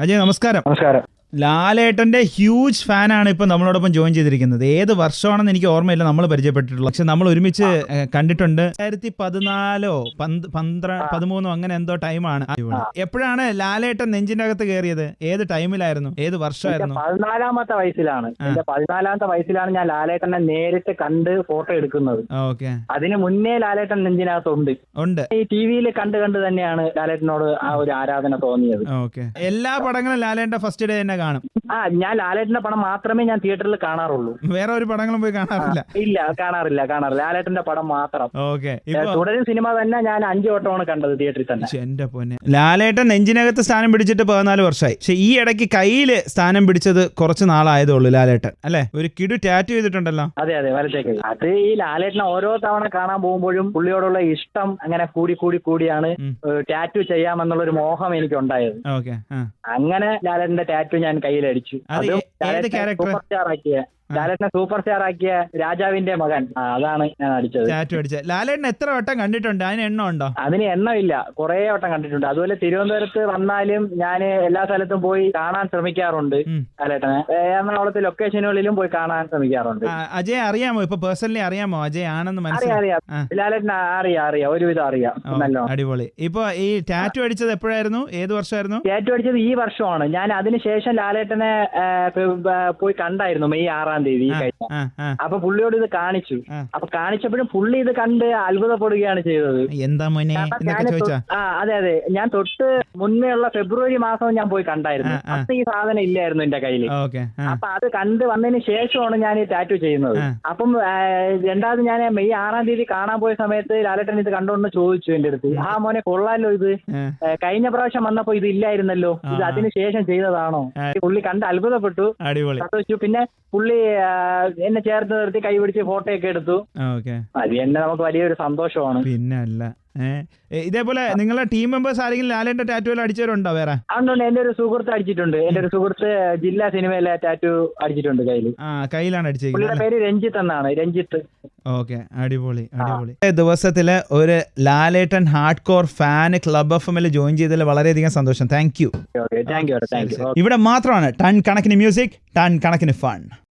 അജയ് നമസ്കാരം. നമസ്കാരം. ലാലേട്ടന്റെ ഹ്യൂജ് ഫാനാണ് ഇപ്പൊ നമ്മളോടൊപ്പം ജോയിൻ ചെയ്തിരിക്കുന്നത്. ഏത് വർഷമാണെന്ന് എനിക്ക് ഓർമ്മയില്ല നമ്മൾ പരിചയപ്പെട്ടിട്ടുള്ളത്, പക്ഷെ നമ്മൾ ഒരുമിച്ച് കണ്ടിട്ടുണ്ട്. 2014 13 അങ്ങനെ എന്തോ ടൈമാണ്. എപ്പോഴാണ് ലാലേട്ടൻ നെഞ്ചിന്റെ അകത്ത് കയറിയത്? ഏത് ടൈമിലായിരുന്നു? ഏത് വർഷമായിരുന്നു? 14-ാമത്തെ വയസ്സിലാണ്. എന്റെ 14-ാമത്തെ വയസ്സിലാണ് ഞാൻ ലാലേട്ടനെ നേരിട്ട് കണ്ട് ഫോട്ടോ എടുക്കുന്നത്. ഓക്കെ. അതിന് മുന്നേ ലാലേട്ടൻ നെഞ്ചിനകത്തുണ്ട്. ഈ ടിവിയിൽ കണ്ട് തന്നെയാണ് ലാലേട്ടനോട് ആ ഒരു ആരാധന തോന്നിയത്. ഓക്കെ. എല്ലാ പടങ്ങളും ലാലേട്ടന്റെ ഫസ്റ്റ് ഡേ തന്നെ കാണും? ഞാൻ ലാലേട്ടന്റെ പടം മാത്രമേ ഞാൻ തിയേറ്ററിൽ കാണാറുള്ളൂ. വേറെ ഒരു പടങ്ങളും പോയി കാണാറില്ല? ഇല്ല, കാണാറില്ല. ലാലേട്ടന്റെ പടം മാത്രം. ഓക്കെ. തുടരും സിനിമ തന്നെ ഞാൻ 5 വട്ടമാണ് കണ്ടത് തിയേറ്ററിൽ തന്നെ. എന്റെ പൊന്നെ, ലാലേട്ടൻ നെഞ്ചിനകത്ത് സ്ഥാനം പിടിച്ചിട്ട് 14 വർഷമായി. പക്ഷെ ഈ ഇടയ്ക്ക് കയ്യില് സ്ഥാനം പിടിച്ചത് കുറച്ച് നാളായതേ ഉള്ളൂ ലാലേട്ടൻ, അല്ലെ? ഒരു കിടു ടാറ്റു ചെയ്തിട്ടുണ്ടല്ലോ. അതെ, വലത്തേക്ക്. അത് ഈ ലാലേട്ടനെ ഓരോ തവണ കാണാൻ പോകുമ്പോഴും പുള്ളിയോടുള്ള ഇഷ്ടം അങ്ങനെ കൂടിയാണ് ടാറ്റു ചെയ്യാമെന്നുള്ള ഒരു മോഹം എനിക്ക് ഉണ്ടായത്. ഓക്കെ. അങ്ങനെ ലാലേട്ടന്റെ ടാറ്റു ഞാൻ കയ്യിലടിച്ചു. ലാലേട്ടനെ സൂപ്പർ സ്റ്റാർ ആക്കിയ രാജാവിന്റെ മകൻ, അതാണ് ഞാൻ അടിച്ചത്. ടാറ്റു അടിച്ചത്. ലാലേട്ടൻ എത്ര വട്ടം കണ്ടിട്ടുണ്ട്? അതിന് എണ്ണം ഉണ്ടോ? അതിന് എണ്ണമില്ല, കുറെ വട്ടം കണ്ടിട്ടുണ്ട്. അതുപോലെ തിരുവനന്തപുരത്ത് വന്നാലും ഞാൻ എല്ലാ സ്ഥലത്തും പോയി കാണാൻ ശ്രമിക്കാറുണ്ട് ലാലേട്ടനെ. എറണാകുളത്തെ ലൊക്കേഷനുകളിലും പോയി കാണാൻ ശ്രമിക്കാറുണ്ട്. അജയ് അറിയാമോ? ഇപ്പൊ പേഴ്സണലി അറിയാമോ അജയ് ആണെന്ന്? അറിയാം. ലാലേട്ടനെ അറിയാം, ഒരുവിധം അറിയാം. അടിപൊളി. ഇപ്പൊ ഈ ടാറ്റു അടിച്ചത് എപ്പോഴായിരുന്നു? ഏത് വർഷമായിരുന്നു ടാറ്റു അടിച്ചത്? ഈ വർഷമാണ്. ഞാൻ അതിനുശേഷം ലാലേട്ടനെ പോയി കണ്ടായിരുന്നു മെയ് 6-ാം തീയതി. അപ്പൊ പുള്ളിയോട് ഇത് കാണിച്ചു. അപ്പൊ കാണിച്ചപ്പോഴും പുള്ളി ഇത് കണ്ട് അത്ഭുതപ്പെടുകയാണ് ചെയ്തത്. എന്താ മോനെ? അതെ, ഞാൻ തൊട്ട് മുന്നേ ഉള്ള ഫെബ്രുവരി മാസം ഞാൻ പോയി കണ്ടായിരുന്നു. അപ്പൊ ഈ സാധനം ഇല്ലായിരുന്നു എന്റെ കയ്യിൽ. അപ്പൊ അത് കണ്ട് വന്നതിന് ശേഷമാണ് ഞാൻ ഈ ടാറ്റു ചെയ്യുന്നത്. അപ്പം രണ്ടാമത് ഞാൻ മെയ് 6-ാം തീയതി കാണാൻ പോയ സമയത്ത് ലാലേട്ടൻ ഇത് കണ്ടോണ്ട് ചോദിച്ചു എന്റെ അടുത്ത്, മോനെ കൊള്ളാലോ, ഇത് കഴിഞ്ഞ പ്രാവശ്യം വന്നപ്പോ ഇത് ഇല്ലായിരുന്നല്ലോ, ഇത് അതിന് ശേഷം ചെയ്തതാണോ? പുള്ളി കണ്ട് അത്ഭുതപ്പെട്ടു. പിന്നെ പുള്ളി എന്നെ ചേർത്ത് നിർത്തി കൈ പിടിച്ച് ഫോട്ടോ ഒക്കെ എടുത്തു. അത് തന്നെ നമുക്ക് വലിയൊരു സന്തോഷമാണ്. പിന്നെ അല്ല, ഇതേപോലെ നിങ്ങളുടെ ടീം മെമ്പേഴ്സ് ആരെങ്കിലും ലാലേട്ടന്റെ ടാറ്റു അടിച്ചവരുണ്ടോ? വേറെ? അതുകൊണ്ട് എന്റെ ഒരു സുഹൃത്ത് അടിച്ചിട്ടുണ്ട്. എന്റെ ഒരു സുഹൃത്ത് ജില്ലാ സിനിമയിലെ ടാറ്റു അടിച്ചിട്ടുണ്ട് കയ്യിലാണ് അടിച്ചത്. പുള്ളിയുടെ പേര് രഞ്ജിത്ത് എന്നാണ്. രഞ്ജിത്ത്. ഓക്കെ, അടിപൊളി. ദിവസത്തില് ഒരു Lalettan hard core fan club എഫ്എമ്മിൽ ജോയിൻ ചെയ്തതിൽ വളരെയധികം സന്തോഷം. Thank you. Thank you. ഇവിടെ മാത്രമാണ് ടൺ കണക്കിന് മ്യൂസിക്, ടൺ കണക്കിന് ഫൺ.